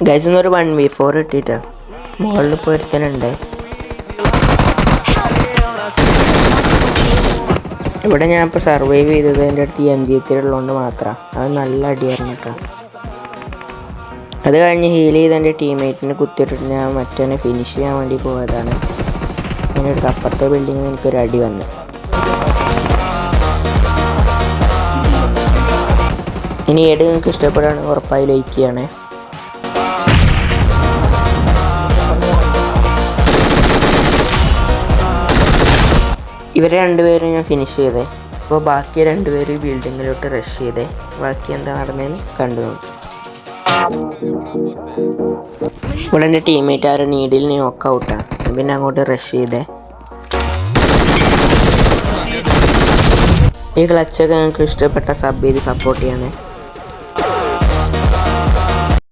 Guys ഇന്നൊരു 1v4 ഇട്ടിട്ടാ മുകളിൽ പോയിരുത്തനുണ്ട്. ഇവിടെ ഞാൻ ഇപ്പോൾ സർവൈവ് ചെയ്തത് എൻ്റെ അടുത്ത് MG3 ഉള്ളതുകൊണ്ട് മാത്രമാണ്. അത് നല്ല അടിയായിരുന്നു കേട്ടോ. അത് കഴിഞ്ഞ് ഹീൽ ചെയ്ത് എൻ്റെ ടീംമേറ്റിനെ കുത്തിയിട്ടിട്ട് ഞാൻ മറ്റവനെ ഫിനിഷ് ചെയ്യാൻ വേണ്ടി പോയതാണ്. എൻ്റെ അടുത്ത് അപ്പുറത്തെ ബിൽഡിങ്ങിൽ നിന്ന് എനിക്കൊരു അടി വന്നു. ഇനി ഏട് നിങ്ങൾക്ക് ഇഷ്ടപ്പെടുകയാണെങ്കിൽ ഉറപ്പായി ലൈക്ക് ചെയ്യണേ. ഇവരെ രണ്ടുപേരും ഞാൻ ഫിനിഷ് ചെയ്തേ. അപ്പോൾ ബാക്കി രണ്ടുപേരും ഈ ബിൽഡിങ്ങിലോട്ട് റഷ് ചെയ്തേ. ബാക്കി എന്താ നടന്നതെന്ന് കണ്ടു നോക്കി. ഇവിടെ എൻ്റെ ടീംമേറ്റ് ആരും നീഡിൽ നോക്ക് ഔട്ടാണ്. പിന്നെ അങ്ങോട്ട് റഷ് ചെയ്തേ. ഈ ക്ലച്ചൊക്കെ നിങ്ങൾക്ക് ഇഷ്ടപ്പെട്ട സബ് ചെയ്ത് സപ്പോർട്ട് ചെയ്യണേ.